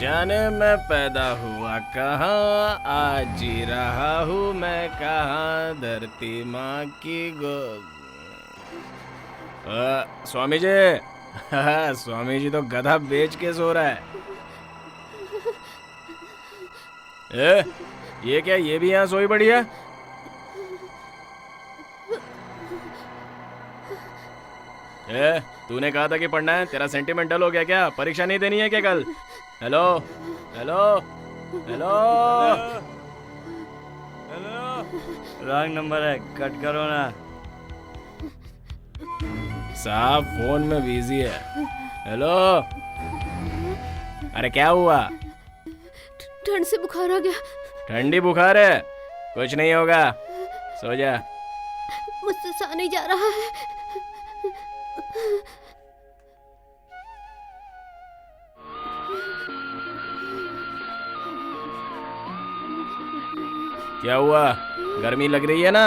जाने मैं पैदा हुआ कहाँ, आज जी रहा हूँ मैं कहाँ, धरती माँ की गोद। स्वामी जी। स्वामी जी तो गधा बेच के सो रहा है। ये क्या, ये भी यहाँ सोई पड़ी है? तूने कहा था कि पढ़ना है, तेरा सेंटिमेंटल हो गया क्या? परीक्षा नहीं देनी है क्या कल? Hello hello hello hello. Wrong number है, कट करो ना। साहब फोन में बिजी है। हेलो। अरे क्या हुआ? ठंड से बुखार आ गया। ठंडी बुखार है? कुछ नहीं होगा, सो जा। मुझसे सहा नहीं जा रहा है। क्या हुआ? गर्मी लग रही है ना?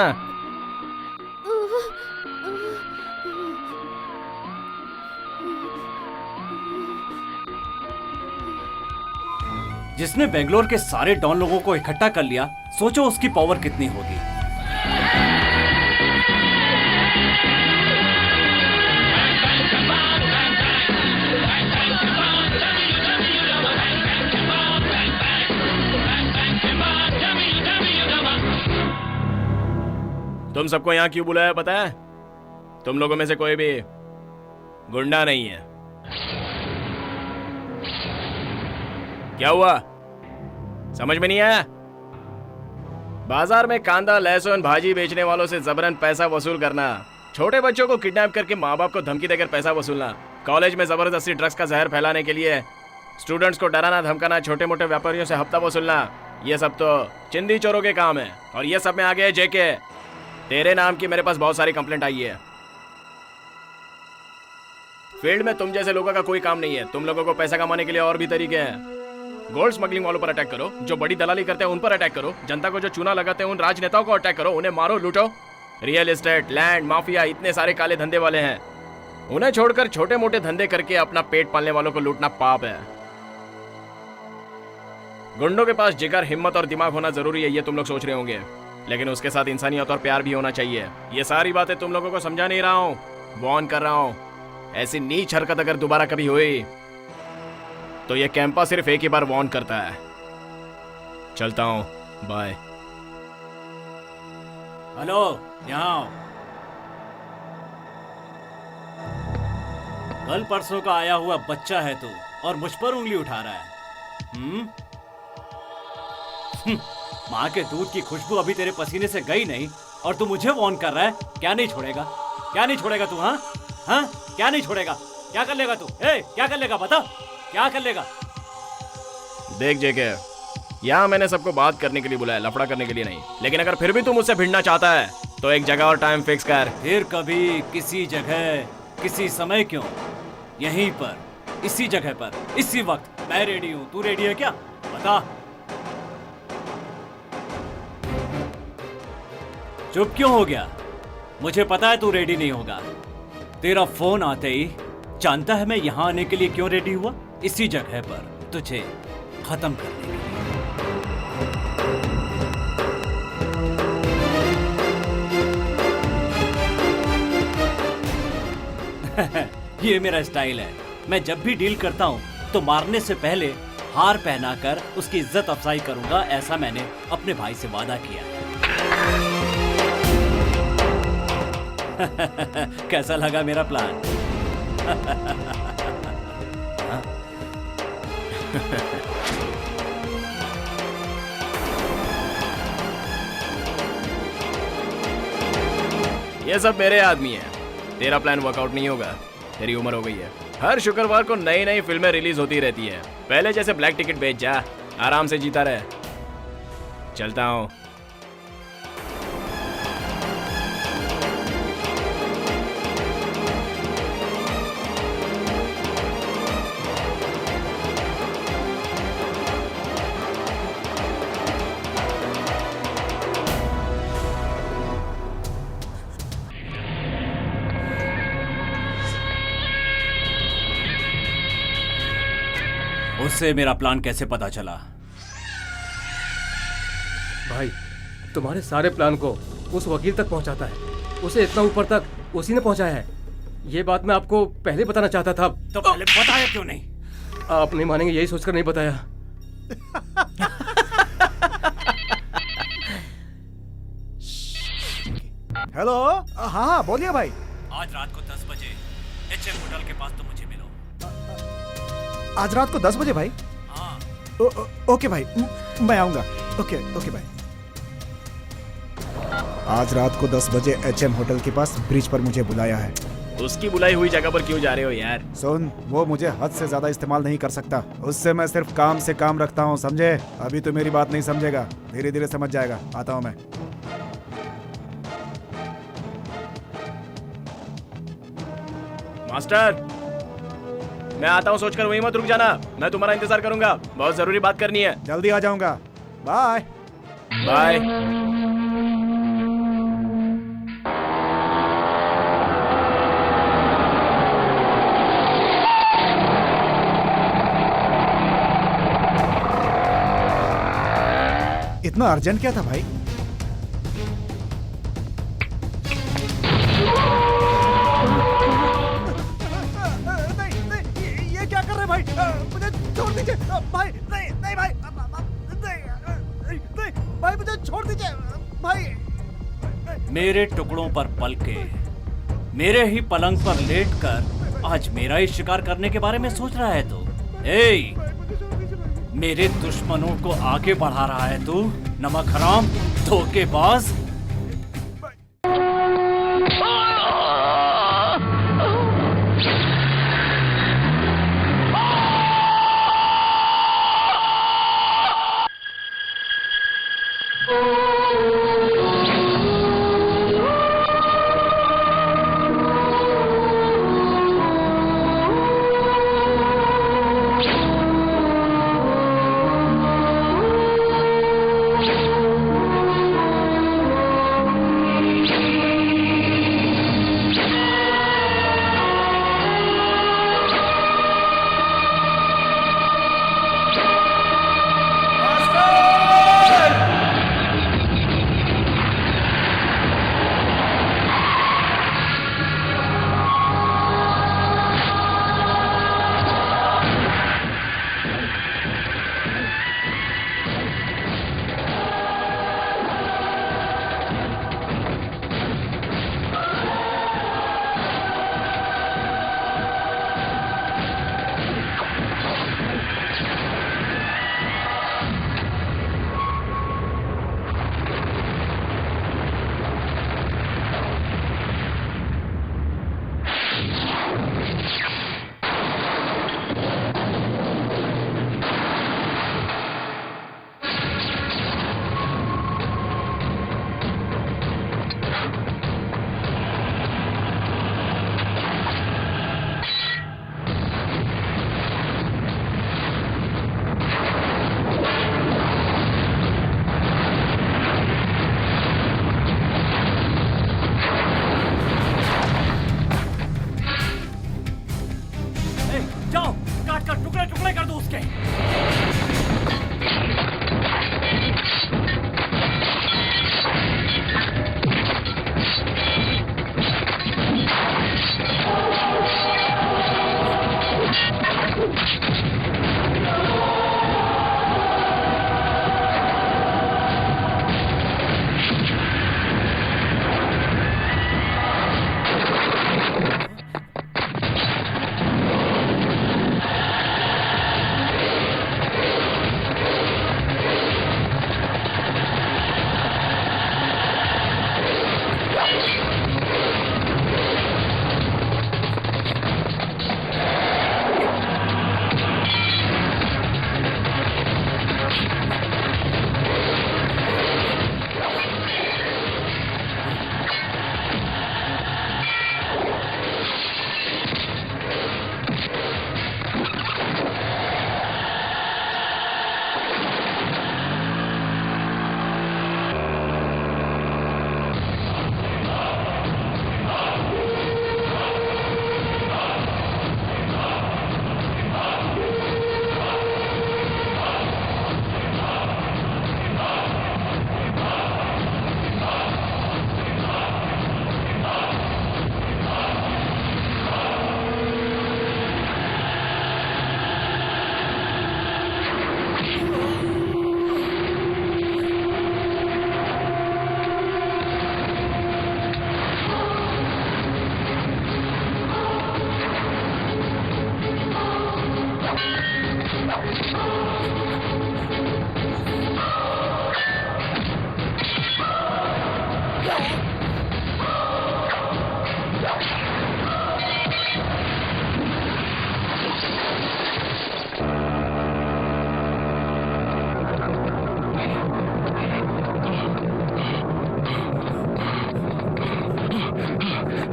जिसने बेंगलोर के सारे डॉन लोगों को इकट्ठा कर लिया, सोचो उसकी पावर कितनी होगी। तुम सबको यहाँ क्यों बुलाया पता है? तुम लोगों में से कोई भी गुंडा नहीं है। क्या हुआ, समझ में नहीं आया? बाजार में कांदा लहसुन भाजी बेचने वालों से जबरन पैसा वसूल करना, छोटे बच्चों को किडनैप करके माँ बाप को धमकी देकर पैसा वसूलना, कॉलेज में जबरदस्ती ड्रग्स का जहर फैलाने के लिए स्टूडेंट्स को डराना धमकाना, छोटे मोटे व्यापारियों से हफ्ता वसूलना, ये सब तो चिंदी चोरों के काम है। और ये सब में आगे है जेके। तेरे नाम की मेरे पास बहुत सारी कंप्लेंट आई है। फील्ड में तुम जैसे लोगों का कोई काम नहीं है। तुम लोगों को पैसा कमाने के लिए और भी तरीके हैं। गोल्ड स्मगलिंग वालों पर अटैक करो, जो बड़ी दलाली करते हैं उन पर अटैक करो, जनता को जो चूना लगाते हैं उन राजनेताओं को अटैक करो, उन्हें मारो लूटो। रियल एस्टेट, लैंड माफिया, इतने सारे काले धंधे वाले हैं, उन्हें छोड़कर छोटे मोटे धंधे करके अपना पेट पालने वालों को लूटना पाप है। गुंडों के पास जिगर, हिम्मत और दिमाग होना जरूरी है, ये तुम लोग सोच रहे होंगे, लेकिन उसके साथ इंसानियत और प्यार भी होना चाहिए। ये सारी बातें तुम लोगों को समझा नहीं रहा हूँ, वार्न कर रहा हूँ। ऐसी नीच हरकत अगर दोबारा कभी हुई तो ये कैंपा सिर्फ एक ही बार वार्न करता है। चलता हूँ, बाय। हेलो, यहाँ आओ। कल परसों का आया हुआ बच्चा है तू, और मुझ पर उंगली उठा रहा है। माँ के दूध की खुशबू अभी तेरे पसीने से गई नहीं, और तू मुझे वार्न कर रहा है? क्या नहीं छोड़ेगा? क्या नहीं छोड़ेगा तू? हाँ हाँ, क्या नहीं छोड़ेगा? क्या कर लेगा तू? क्या कर लेगा? बता, क्या कर लेगा? देख जेके, यहाँ मैंने सबको बात करने के लिए बुलाया, लफड़ा करने के लिए नहीं। लेकिन अगर फिर भी तू मुझसे भिड़ना चाहता है तो एक जगह और टाइम फिक्स कर। फिर कभी, किसी जगह, किसी समय क्यों? यहीं पर, इसी जगह पर, इसी वक्त। मैं रेडी हूँ, तू रेडी है क्या? बता। चुप क्यों हो गया? मुझे पता है तू रेडी नहीं होगा। तेरा फोन आते ही जानता है मैं यहां आने के लिए क्यों रेडी हुआ। इसी जगह पर तुझे खत्म करने के लिए। ये मेरा स्टाइल है। मैं जब भी डील करता हूं तो मारने से पहले हार पहनाकर उसकी इज्जत अफजाई करूंगा, ऐसा मैंने अपने भाई से वादा किया। कैसा लगा मेरा प्लान? ये सब मेरे आदमी हैं। तेरा प्लान वर्कआउट नहीं होगा, तेरी उम्र हो गई है। हर शुक्रवार को नई नई फिल्में रिलीज होती रहती है। पहले जैसे ब्लैक टिकट बेच जा, आराम से जीता रहे। चलता हूँ। उससे मेरा प्लान कैसे पता चला? भाई तुम्हारे सारे प्लान को उस वकील तक पहुंचाता है, उसे इतना ऊपर तक उसी ने पहुंचाया है। ये बात मैं आपको पहले बताना चाहता था। तो पहले बताया क्यों नहीं? आप नहीं मानेंगे, यही सोचकर नहीं बताया। हेलो। हाँ बोलिए भाई। आज रात को 10 बजे HM होटल के पास तो मुझे मिलो। आज रात को 10 बजे भाई? हाँ। ओके भाई, मैं आऊंगा। ओके ओके भाई। आज रात को 10 बजे HM होटल के पास ब्रिज पर मुझे बुलाया है। उसकी बुलाई हुई जगह पर क्यों जा रहे हो यार? सुन, वो मुझे हद से ज्यादा इस्तेमाल नहीं कर सकता। उससे मैं सिर्फ काम से काम रखता हूँ, समझे? अभी तो मेरी बात नहीं समझेगा, धीरे धीरे समझ जाएगा। आता हूँ मैं। मास्टर, मैं आता हूँ, सोचकर वहीं मत रुक जाना। मैं तुम्हारा इंतजार करूंगा, बहुत जरूरी बात करनी है। जल्दी आ जाऊंगा। Bye bye. इतना अर्जेंट क्या था भाई? नहीं, ये क्या कर रहे भाई? मुझे छोड़ दीजिए भाई। नहीं नहीं भाई, नहीं भाई, मुझे छोड़ दीजिए भाई। मेरे टुकड़ों पर पल के, मेरे ही पलंग पर लेटकर आज मेरा ही शिकार करने के बारे में सोच रहा है तू? मेरे दुश्मनों को आगे बढ़ा रहा है तू, नमक हराम, धोखेबाज। जाओ, काट कर टुकड़े टुकड़े कर दो उसके।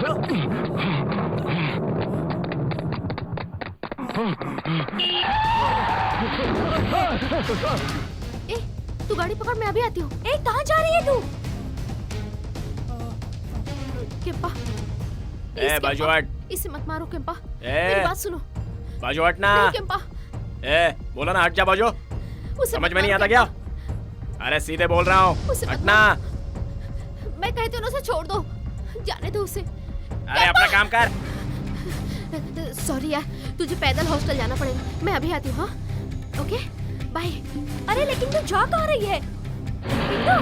ए, तू गाड़ी पकड़, मैं अभी आती हूँ। ए, कहाँ जा रही है तू? केम्पा, ए बाजू हट। इसे मत मारो केम्पा, ए, मेरी बात सुनो। बाजू हटना। नहीं केम्पा, ए बोला ना हट जा बाजू। उसे समझ मत में नहीं मारो आता क्या? केम्पा। अरे सीधे बोल रहा हूँ, उसे मत हटना। मैं कहती हूँ ना, उसे छोड़ दो, जाने दो उसे। अरे अपना काम कर। सॉरी यार, तुझे पैदल हॉस्टल जाना पड़ेगा। मैं अभी आती हूँ। हाँ ओके बाय। अरे लेकिन तू जा कहाँ रही है? बिंदु!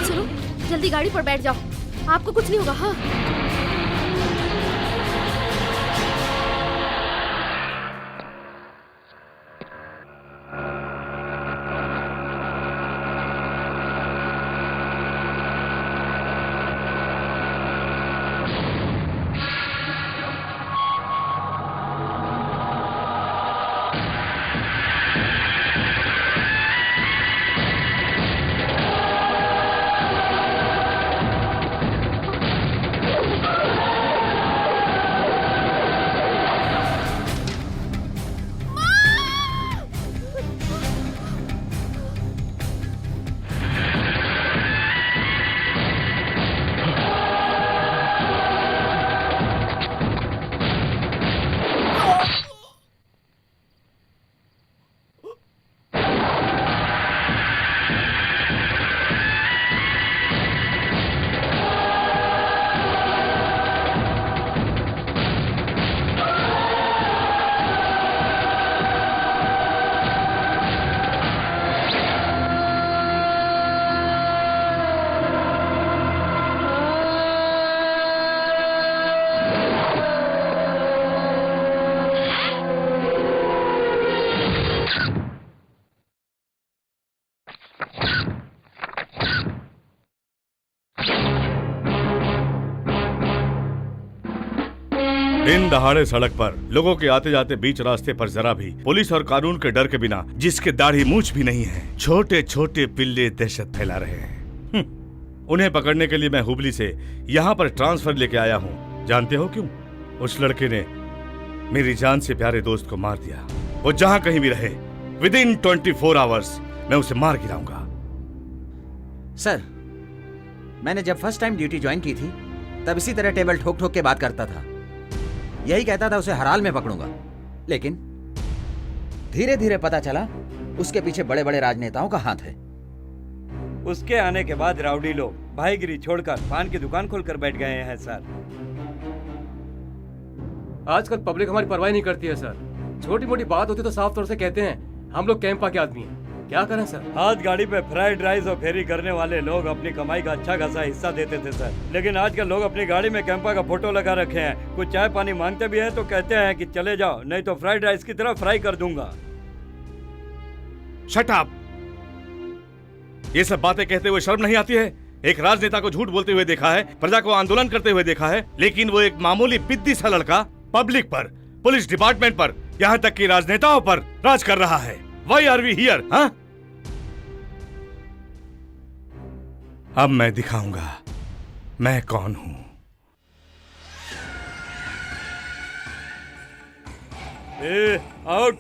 सुनो, जल्दी गाड़ी पर बैठ जाओ, आपको कुछ नहीं होगा। हाँ दिन दहाड़े सड़क पर लोगों के आते जाते बीच रास्ते पर जरा भी पुलिस और कानून के डर के बिना, जिसके दाढ़ी मूछ भी नहीं है, छोटे छोटे पिल्ले दहशत फैला रहे हैं। उन्हें पकड़ने के लिए मैं हुबली से यहाँ पर ट्रांसफर लेके आया हूँ। जानते हो क्यों? उस लड़के ने मेरी जान से प्यारे दोस्त को मार दिया। वो जहाँ कहीं भी रहे, विदिन 24 आवर्स मैं उसे मार गिराऊंगा। सर, मैंने जब फर्स्ट टाइम ड्यूटी ज्वाइन की थी तब इसी तरह टेबल ठोक ठोक के बात करता था। यही कहता था उसे हर हाल में पकड़ूंगा। लेकिन धीरे धीरे पता चला उसके पीछे बड़े बड़े राजनेताओं का हाथ है। उसके आने के बाद राउडी लोग भाईगिरी छोड़कर पान की दुकान खोलकर बैठ गए हैं सर। आजकल पब्लिक हमारी परवाह नहीं करती है सर। छोटी मोटी बात होती तो साफ तौर से कहते हैं हम लोग कैंपा के आदमी हैं। क्या करें सर? आज गाड़ी पे फ्राइड राइस और फेरी करने वाले लोग अपनी कमाई का अच्छा खासा हिस्सा देते थे सर, लेकिन आजकल लोग अपनी गाड़ी में कैंपा का फोटो लगा रखे हैं। कुछ चाय पानी मांगते भी हैं तो कहते हैं कि चले जाओ, नहीं तो फ्राइड राइस की तरह फ्राई कर दूंगा। Shut up! ये सब बातें कहते हुए शर्म नहीं आती है? एक राजनेता को झूठ बोलते हुए देखा है, प्रजा को आंदोलन करते हुए देखा है, लेकिन वो एक मामूली बिद्दी सा लड़का पब्लिक पर, पुलिस डिपार्टमेंट पर, यहाँ तक कि राजनेताओं पर राज कर रहा है। Why are we here? हाँ? अब मैं दिखाऊंगा मैं कौन हूं। Out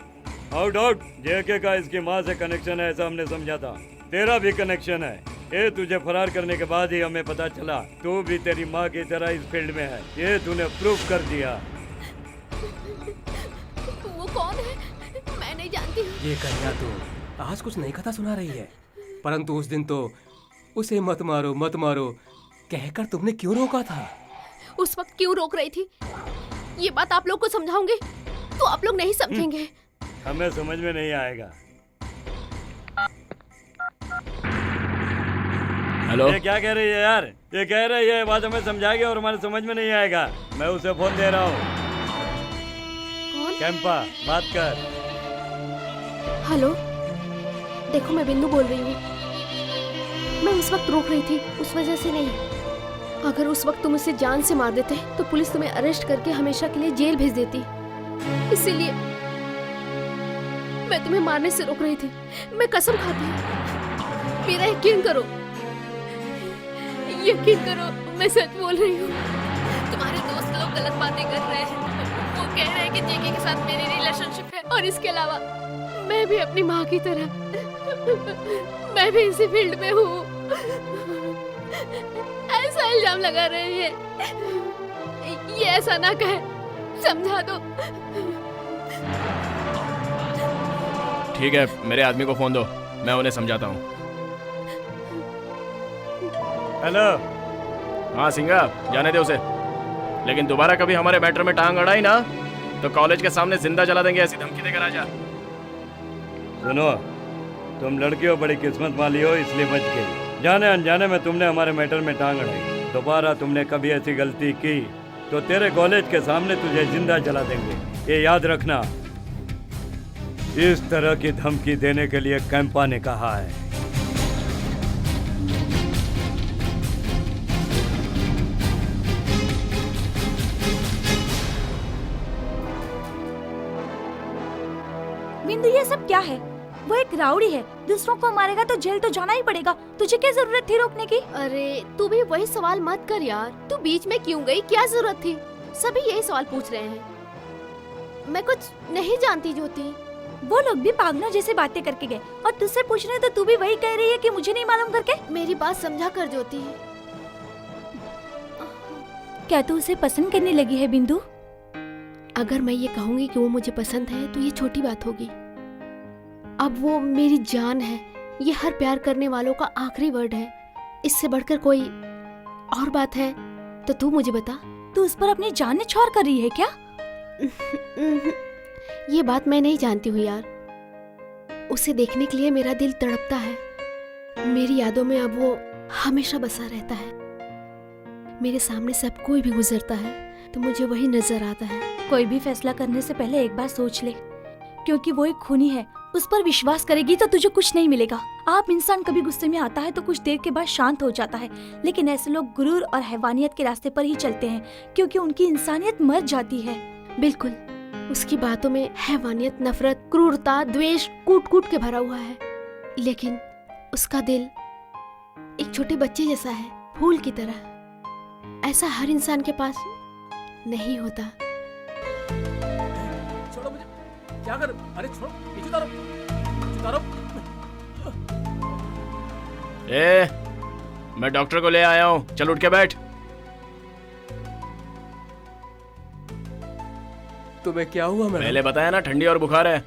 out out. जेके का इसकी माँ से कनेक्शन है ऐसा हमने समझा था, तेरा भी कनेक्शन है। ये तुझे फरार करने के बाद ही हमें पता चला तू भी तेरी माँ की तरह इस फील्ड में है। ये तूने प्रूफ कर दिया। वो कौन है? मैं नहीं जानती हूँ। ये कन्या तो आज कुछ नई कथा सुना रही है, परंतु उस दिन तो उसे मत मारो मत मारो कहकर तुमने क्यों रोका था? उस वक्त क्यों रोक रही थी, ये बात आप लोग को समझाऊंगी तो आप लोग नहीं समझेंगे। हमें समझ में नहीं आएगा। हेलो, ये क्या कह रही है यार? ये कह रही है बात हमें समझाएगी और हमारे समझ में नहीं आएगा। मैं उसे फोन दे रहा हूँ। कौन? कैंपा, बात कर। हेलो, देखो मैं बिंदु बोल रही हूँ। मैं उस वक्त रोक रही थी, उस वजह से नहीं। अगर उस वक्त तुम उसे जान से मार देते तो पुलिस तुम्हें अरेस्ट करके हमेशा के लिए जेल भेज देती। इसीलिए मैं तुम्हें मारने से रोक रही थी। मैं कसम खाती हूँ। मेरा यकीन करो, यकीन करो, मैं सच बोल रही हूँ। तुम्हारे दोस्त लोग गलत बातें कर रहे हैं। वो कह रहे हैं कि जेके के साथ मेरी रिलेशनशिप है, और इसके अलावा मैं भी अपनी माँ की तरह मैं भी इसी फील्ड में हूँ। ऐसा इल्जाम लगा रहे हैं। ये ऐसा ना कहे, समझा दो। ठीक है, मेरे आदमी को फोन दो, मैं उन्हें समझाता हूँ। हेलो। हाँ सिंगा, जाने दे उसे, लेकिन दोबारा कभी हमारे मैटर में टांग अड़ाई ना तो कॉलेज के सामने जिंदा जला देंगे, ऐसी धमकी देकर आजा। सुनो, तुम लड़की हो, बड़ी किस्मत वाली हो, इसलिए बच गई। जाने अनजाने में तुमने हमारे मैटर में टांग अड़ाई। दोबारा तुमने कभी ऐसी गलती की तो तेरे कॉलेज के सामने तुझे जिंदा जला देंगे, ये याद रखना। इस तरह की धमकी देने के लिए कैंपा ने कहा है। बिंदु, ये सब क्या है? वो एक राउडी है, दूसरों को मारेगा तो जेल तो जाना ही पड़ेगा। तुझे क्या जरूरत थी रोकने की? अरे तू भी वही सवाल मत कर यार। तू बीच में क्यों गई? क्या जरूरत थी? सभी यही सवाल पूछ रहे हैं। मैं कुछ नहीं जानती ज्योति। वो लोग भी पागलों जैसे बातें करके गए, और तुझसे पूछ रहे तो तू भी वही कह रही है कि मुझे नहीं मालूम करके। मेरी बात समझा कर ज्योति। क्या तू उसे पसंद करने लगी है बिंदु? अगर मैं ये कहूंगी कि वो मुझे पसंद है तो ये छोटी बात होगी। अब वो मेरी जान है, ये हर प्यार करने वालों का आखिरी वर्ड है। इससे बढ़कर कोई और बात है तो तू मुझे बता। तू उस पर अपनी जान निछावर कर रही है क्या? ये बात मैं नहीं जानती हूँ यार। उसे देखने के लिए मेरा दिल तड़पता है। मेरी यादों में अब वो हमेशा बसा रहता है। मेरे सामने से अब कोई भी गुजरता है तो मुझे वही नजर आता है। कोई भी फैसला करने से पहले एक बार सोच ले, क्योंकि वो एक खूनी है। उस पर विश्वास करेगी तो तुझे कुछ नहीं मिलेगा। आप इंसान कभी गुस्से में आता है तो कुछ देर के बाद शांत हो जाता है, लेकिन ऐसे लोग गुरूर और हैवानियत के रास्ते पर ही चलते हैं, क्योंकि उनकी इंसानियत मर जाती है। बिल्कुल, उसकी बातों में हैवानियत, नफरत, क्रूरता, द्वेष कूट कूट के भरा हुआ है, लेकिन उसका दिल एक छोटे बच्चे जैसा है, फूल की तरह। ऐसा हर इंसान के पास नहीं होता। छोड़ो मुझे, क्या कर? अरे छोड़ो, पीछे उतारो, पीछे उतारो। मैं डॉक्टर को ले आया हूँ, चल उठ के बैठ। तुम्हें क्या हुआ मैडम? पहले बताया ना, ठंडी और बुखार है।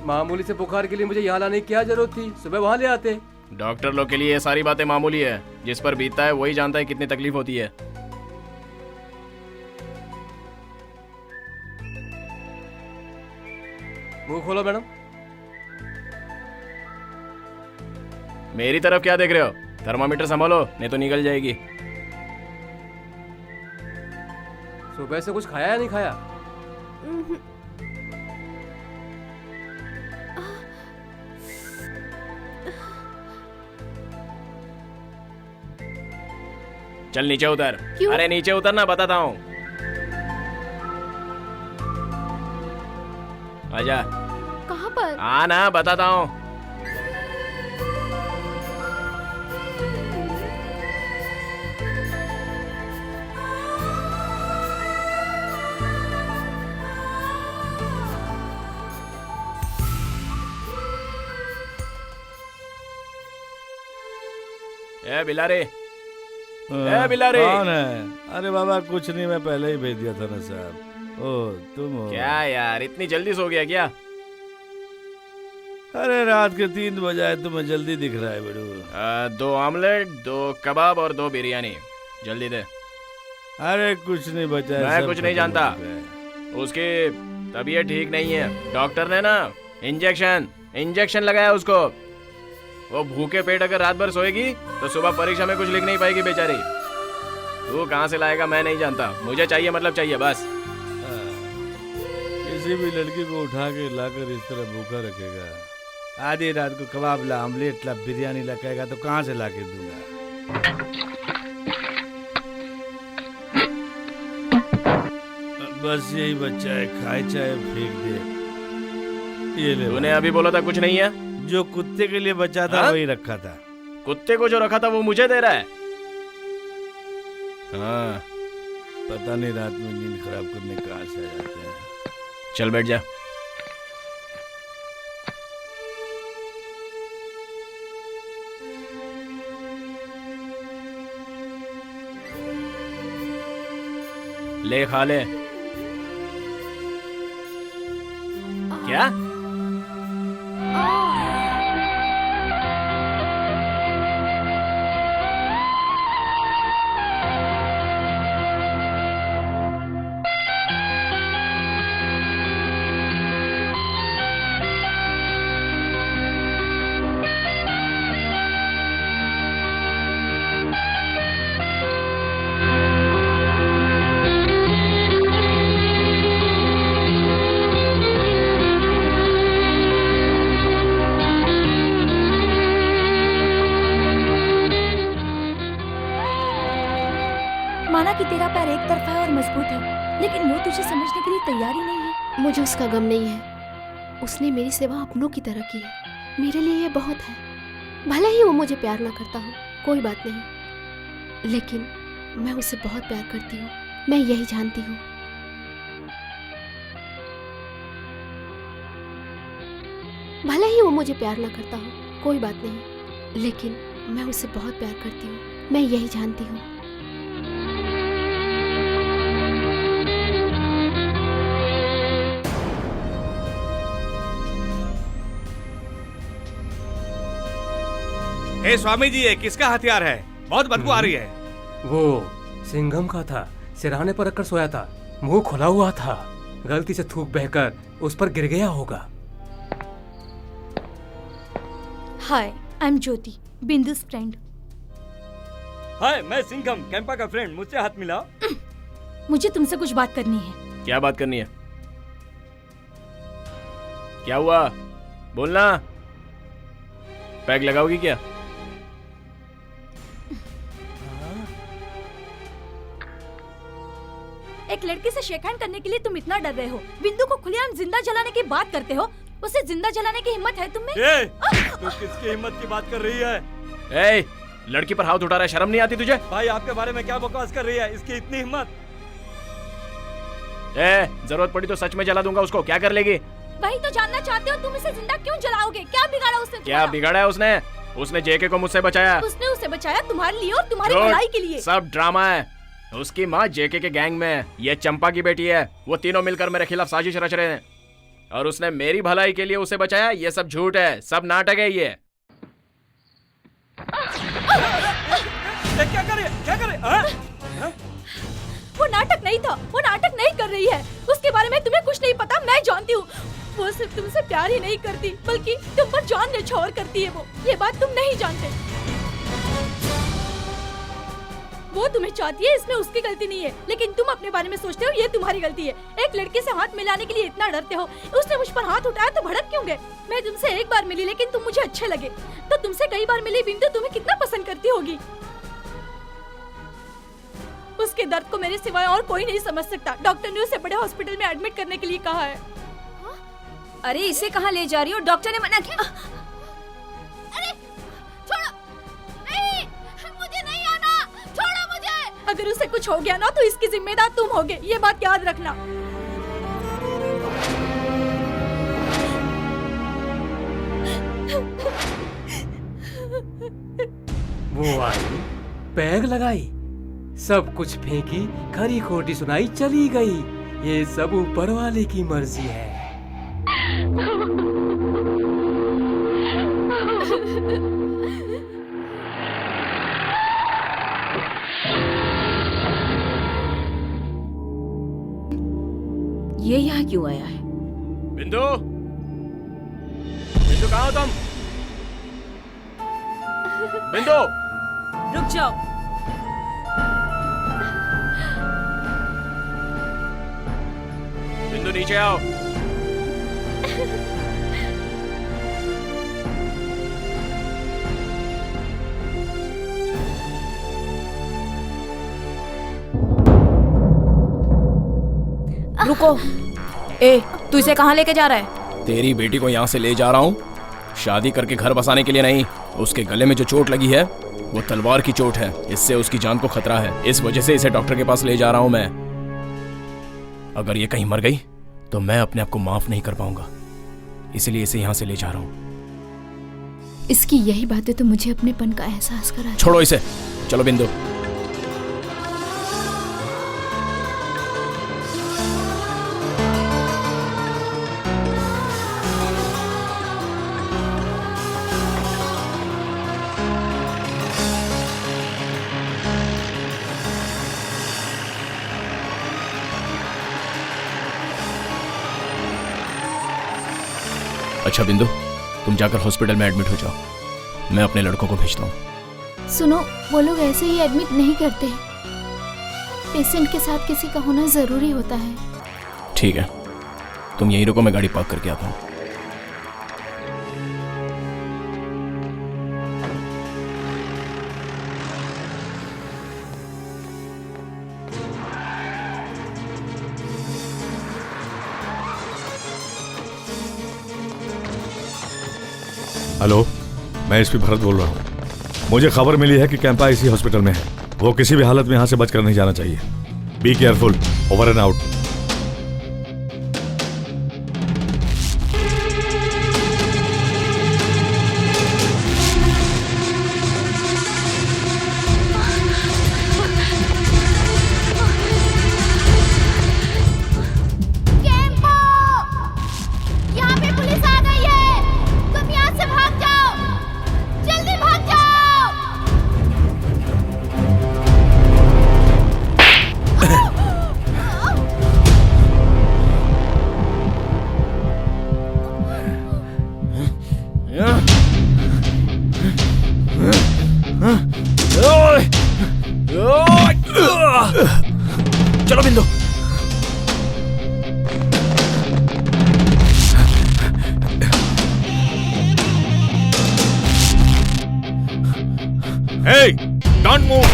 मामूली से बुखार के लिए मुझे यहाँ लाने की क्या जरूरत थी? सुबह वहाँ ले आते। डॉक्टर लोग के लिए ये सारी बातें मामूली है। जिस पर बीतता है वही जानता है कितनी तकलीफ होती है। मुंह खोलो मैडम। मेरी तरफ क्या देख रहे हो? थर्मामीटर संभालो, नहीं तो निकल जाएगी। सुबह से कुछ खाया या नहीं खाया? चल नीचे उतर। क्यों? अरे नीचे उतर ना, बताता हूँ। आजा। कहाँ पर? ना, बताता हूँ। ए बिलारे, बिलारे। कौन है? अरे बाबा कुछ नहीं, मैं पहले ही भेज दिया था ना साहब। ओ तुम हो? क्या यार, इतनी जल्दी सो गया क्या? अरे रात के 3 बजे तुम्हें जल्दी दिख रहा है बेड़ू। 2 ऑमलेट, 2 कबाब और 2 बिरयानी, जल्दी दे। अरे कुछ नहीं बचा है, मैं सब कुछ नहीं खत्म हो जानता। चुका है। उसकी तबीयत ठीक नहीं है। डॉक्टर ने ना इंजेक्शन लगाया उसको। वो भूखे पेट अगर रात भर सोएगी तो सुबह परीक्षा में कुछ लिख नहीं पाएगी बेचारी। तू कहाँ से लाएगा मैं नहीं जानता, मुझे चाहिए मतलब चाहिए बस। किसी भी लड़की को उठा के लाकर इस तरह भूखा रखेगा? आधी रात को कबाब ला, ऑमलेट ला, बिरयानी ला कहेगा तो कहाँ से ला के दूंगा? बस यही बच्चा है, खाए चाहे फेंक दे। ये ले। तूने अभी बोला था कुछ नहीं है। जो कुत्ते के लिए बचा था हाँ? वही रखा था। कुत्ते को जो रखा था वो मुझे दे रहा है। हाँ, पता नहीं रात में नींद खराब करने कहाँ से आ जाते हैं। चल बैठ जा। ले खा ले। क्या? माना कि तेरा पैर एक तरफा है और मजबूत है, लेकिन वो तुझे समझने के लिए तैयार ही नहीं है। मुझे उसका गम नहीं है। उसने मेरी सेवा अपनों की तरह की है। मेरे लिए ये बहुत है। भले ही वो मुझे प्यार ना करता हो, कोई बात नहीं, लेकिन मैं उसे बहुत प्यार करती हूँ। मैं यही जानती हूँ। भले ही वो मुझे प्यार ना करता हो, कोई बात नहीं, लेकिन मैं उसे बहुत प्यार करती हूँ। मैं यही जानती हूँ। ए स्वामी जी, ये किसका हथियार है? बहुत बदबू आ रही है। वो सिंघम का था। सिरहाने पर रखकर सोया था, मुंह खुला हुआ था। गलती से थूक बहकर उस पर गिर गया होगा। हाय, आई एम ज्योति, बिंदुस फ्रेंड। हाय, मैं सिंघम, कैंपा का फ्रेंड। मुझसे हाथ मिलाओ। मुझे तुमसे कुछ बात करनी है। क्या बात करनी है? क्या हुआ? बोलना। पैग लगाओगी क्या? एक लड़के से शेक हैंड करने के लिए तुम इतना डर रहे हो। बिंदु को खुलेआम जिंदा जलाने की बात करते हो। उसे जिंदा जलाने की हिम्मत है तुम में? तू किसकी हिम्मत की बात कर रही है? ए, लड़की पर हाथ उठा रहा है, शर्म नहीं आती तुझे? भाई, आपके बारे में क्या बकवास कर रही है? इसकी इतनी हिम्मत? ए, जरूरत पड़ी तो सच में जला दूंगा उसको। क्या कर लेगी? वही तो जानना चाहते हो, तुम इसे जिंदा क्यों जलाओगे? क्या बिगाड़ा उसने? क्या बिगाड़ा है उसने? उसने जेके को मुझसे बचाया। उसने उसे बचाया तुम्हारे लिए और तुम्हारी झूठ। भलाई के लिए। सब ड्रामा है। उसकी माँ जेके के गैंग में है। ये चंपा की बेटी है। वो तीनों मिलकर मेरे खिलाफ साजिश रच रहे हैं और उसने मेरी भलाई के लिए उसे बचाया। ये सब झूठ है, सब नाटक है ये। क्या करे? क्या करे? वो नाटक नहीं था। वो नाटक नहीं कर रही है। उसके बारे में तुम्हें कुछ नहीं पता, मैं जानती हूँ। वो सिर्फ तुमसे प्यार ही नहीं करती, बल्कि तुम पर जान न्यौछावर करती है। वो ये बात तुम नहीं जानते। वो तुम्हें चाहती है, इसमें उसकी गलती नहीं है, लेकिन तुम अपने बारे में सोचते हो ये तुम्हारी गलती है। एक लड़के से हाथ मिलाने के लिए इतना डरते हो। उसने मुझ पर हाथ उठाया तो भड़क क्यों गए? मैं तुमसे एक बार मिली, लेकिन तुम मुझे अच्छे लगे। तो तुमसे कई बार मिली बिंदु तुम्हें कितना पसंद करती होगी। उसके दर्द को मेरे सिवाय और कोई नहीं समझ सकता। डॉक्टर ने उसे बड़े हॉस्पिटल में एडमिट करने के लिए कहा है। अरे इसे कहाँ ले जा रही हो? डॉक्टर ने मना किया। अरे छोड़ो, नहीं, मुझे नहीं आना, छोड़ो मुझे। अगर उसे कुछ हो गया ना तो इसकी जिम्मेदार तुम होगे, ये बात याद रखना। वो आई, पैग लगाई, सब कुछ फेंकी, खरी खोटी सुनाई, चली गई। ये सब ऊपर वाले की मर्जी है। ये यहाँ क्यों आया है? बिंदु, बिंदु कहाँ हो तुम? बिंदु, रुक जाओ। बिंदु नीचे आओ। रुको। ए, तू इसे कहाँ लेके जा रहा है? तेरी बेटी को यहाँ से ले जा रहा हूँ शादी करके घर बसाने के लिए नहीं। उसके गले में जो चोट लगी है वो तलवार की चोट है, इससे उसकी जान को खतरा है। इस वजह से इसे डॉक्टर के पास ले जा रहा हूं मैं। अगर ये कहीं मर गई तो मैं अपने आप को माफ नहीं कर पाऊंगा, इसलिए इसे यहां से ले जा रहा हूं। इसकी यही बातें तो मुझे अपनेपन का एहसास करा। छोड़ो इसे, चलो बिंदु। अच्छा बिंदु, तुम जाकर हॉस्पिटल में एडमिट हो जाओ, मैं अपने लड़कों को भेजता हूँ। सुनो, वो लोग ऐसे ही एडमिट नहीं करते। पेशेंट के साथ किसी का होना जरूरी होता है। ठीक है, तुम यहीं रुको, मैं गाड़ी पार्क करके आता हूँ। हेलो, मैं एसपी भरत बोल रहा हूँ। मुझे खबर मिली है कि कैंपा इसी हॉस्पिटल में है। वो किसी भी हालत में यहाँ से बचकर नहीं जाना चाहिए। Be careful. Over and out. यहाँ पे पुलिस आ गई है, तुम यहाँ से भाग जाओ, जल्दी भाग जाओ। चलो बिंदु। Hey, don't move.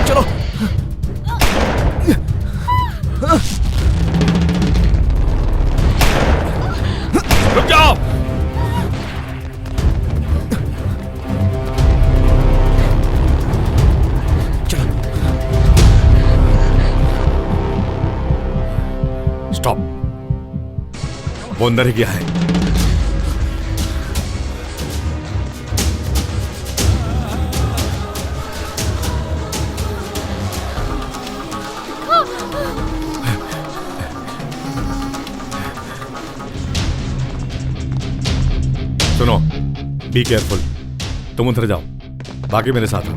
चलो। रुक जाओ। स्टॉप। वो अंदर ही गया है। सुनो, बी केयरफुल। तुम उधर जाओ, बाकी मेरे साथ आओ।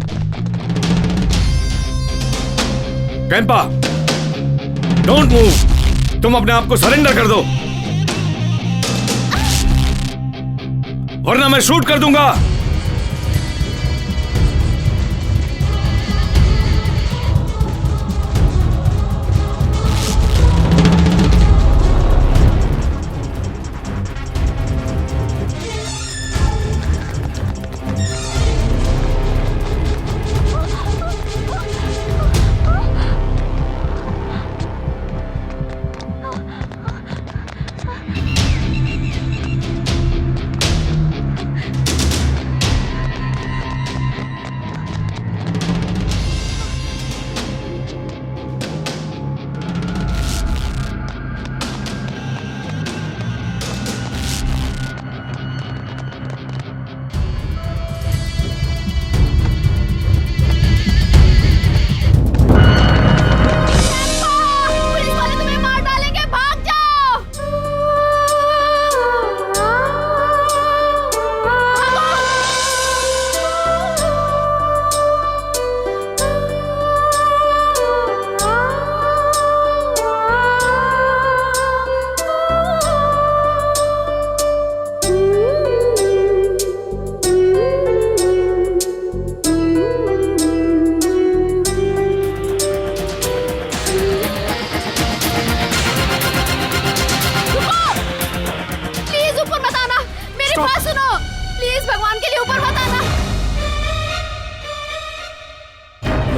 Campa, don't move. तुम अपने आप को सरेंडर कर दो, वरना मैं शूट कर दूंगा।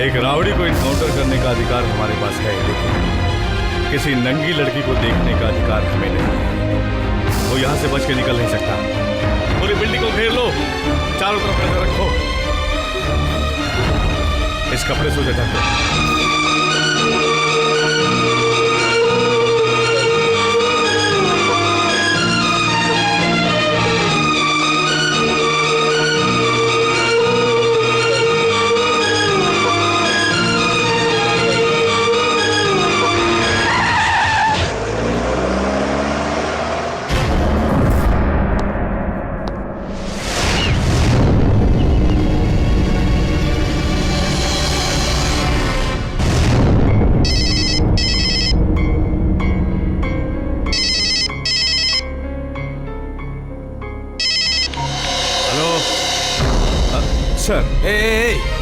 एक रावड़ी को इनकाउंटर करने का अधिकार हमारे पास है, लेकिन किसी नंगी लड़की को देखने का अधिकार हमें नहीं है। वो यहाँ से बच के निकल नहीं सकता। पूरी बिल्डिंग को घेर लो, चारों तरफ नजर रखो। इस कपड़े से उसे ढक दो।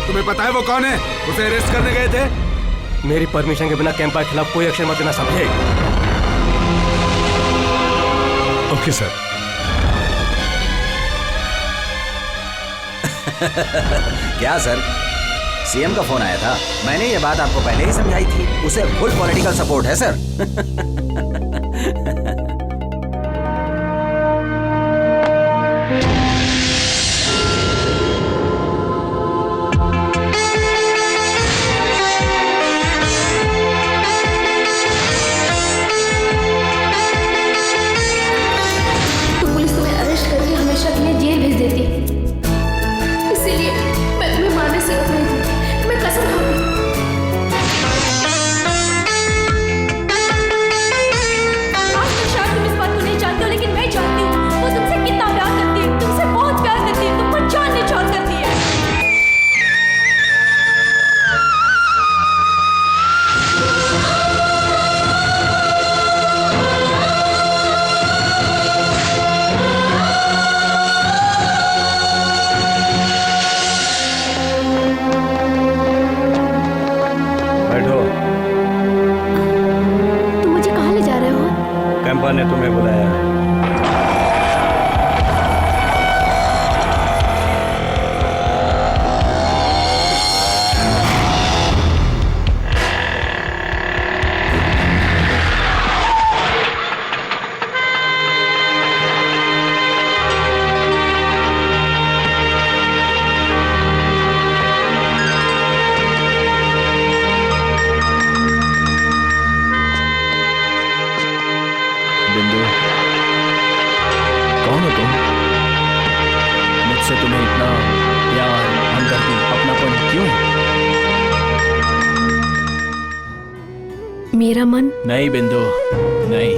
तुम्हें पता है वो कौन है? उसे अरेस्ट करने गए थे। मेरी परमिशन के बिना कैंपा के खिलाफ कोई एक्शन मत लेना, समझे? Okay sir. क्या सर, सीएम का फोन आया था? मैंने ये बात आपको पहले ही समझाई थी। उसे फुल पॉलिटिकल सपोर्ट है सर। ने तुम्हें बुलाया है। कौन हो तुम? मुझसे तुम्हें इतना प्यार, हमदर्दी, अपनापन क्यों? मेरा मन? नहीं बिंदु, नहीं।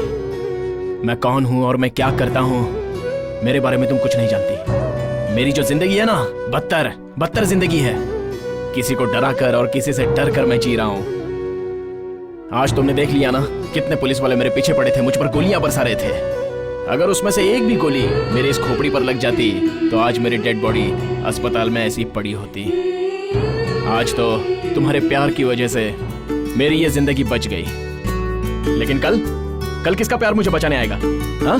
मैं कौन हूं और मैं क्या करता हूं, मेरे बारे में तुम कुछ नहीं जानती। मेरी जो जिंदगी है ना, बदतर जिंदगी है। किसी को डरा कर और किसी से डर कर मैं जी रहा हूं। आज तुमने देख लिया ना, कितने पुलिस वाले मेरे पीछे पड़े थे, मुझ पर गोलियां बरसा रहे थे। अगर उसमें से एक भी गोली मेरे इस खोपड़ी पर लग जाती तो आज मेरी डेड बॉडी अस्पताल में ऐसी पड़ी होती। आज तो तुम्हारे प्यार की वजह से मेरी ये जिंदगी बच गई, लेकिन कल किसका प्यार मुझे बचाने आएगा? हाँ,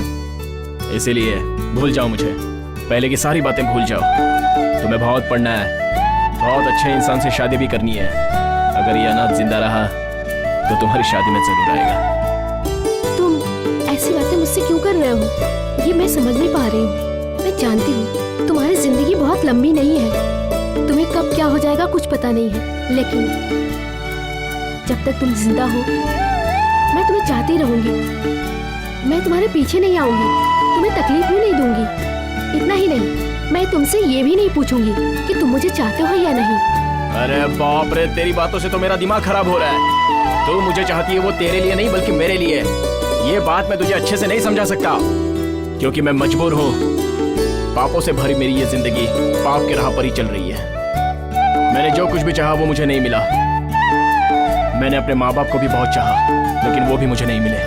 इसीलिए भूल जाओ मुझे, पहले की सारी बातें भूल जाओ। तुम्हें बहुत पढ़ना है, बहुत अच्छे इंसान से शादी भी करनी है। अगर ये अनाथ जिंदा रहा तो तुम्हारी शादी में जरूर आएगा। ऐसी बातें मुझसे क्यों कर रहे हो? ये मैं समझ नहीं पा रही हूँ। मैं जानती हूँ तुम्हारी जिंदगी बहुत लंबी नहीं है, तुम्हें कब क्या हो जाएगा कुछ पता नहीं है, लेकिन जब तक तुम जिंदा हो मैं तुम्हें चाहती रहूंगी। मैं तुम्हारे पीछे नहीं आऊंगी, तुम्हें तकलीफ भी नहीं दूंगी। इतना ही नहीं, मैं तुमसे ये भी नहीं पूछूंगी कि तुम मुझे चाहते हो या नहीं। अरे बाप रे, तेरी बातों से तो मेरा दिमाग खराब हो रहा है। तू मुझे चाहती है वो तेरे लिए नहीं बल्कि मेरे लिए। ये बात मैं तुझे अच्छे से नहीं समझा सकता, क्योंकि मैं मजबूर हूँ। पापों से भरी मेरी ये जिंदगी पाप के राह पर ही चल रही है। मैंने जो कुछ भी चाहा वो मुझे नहीं मिला। मैंने अपने माँ बाप को भी बहुत चाहा, लेकिन वो भी मुझे नहीं मिले।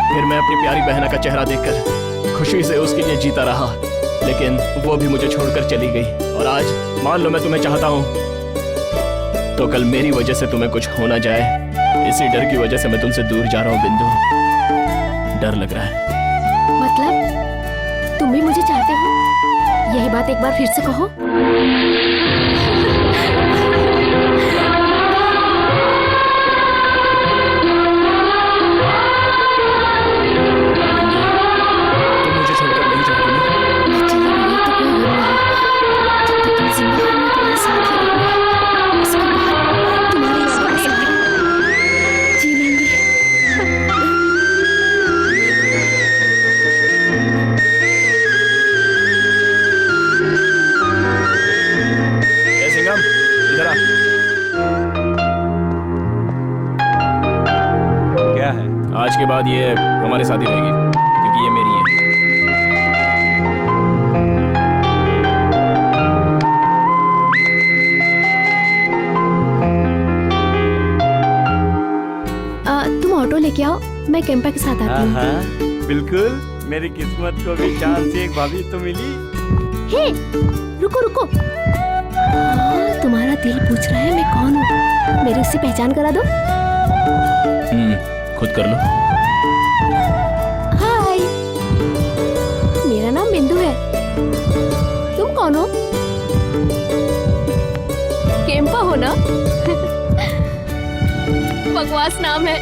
फिर मैं अपनी प्यारी बहना का चेहरा देखकर खुशी से उसके लिए जीता रहा, लेकिन वो भी मुझे छोड़कर चली गई। और आज मान लो मैं तुम्हें चाहता हूँ, तो कल मेरी वजह से तुम्हें कुछ हो ना जाए, इसी डर की वजह से मैं तुमसे दूर जा रहा हूँ बिंदु। डर लग रहा है। मतलब तुम भी मुझे चाहते हो? यही बात एक बार फिर से कहो। के बाद ये हमारे साथ ही रहेगी क्योंकि ये मेरी है। तुम ऑटो लेके आओ, मैं कैंपा के साथ आती हूँ। बिल्कुल, मेरी किस्मत को भी चांद से एक भाभी तो मिली। हे, रुको रुको। तुम्हारा दिल पूछ रहा है मैं कौन हूँ, मेरी उससे पहचान करा दो। खुद कर लो। हाय, मेरा नाम बिंदु है। तुम कौन हो? केम्पा हो ना? बकवास नाम है।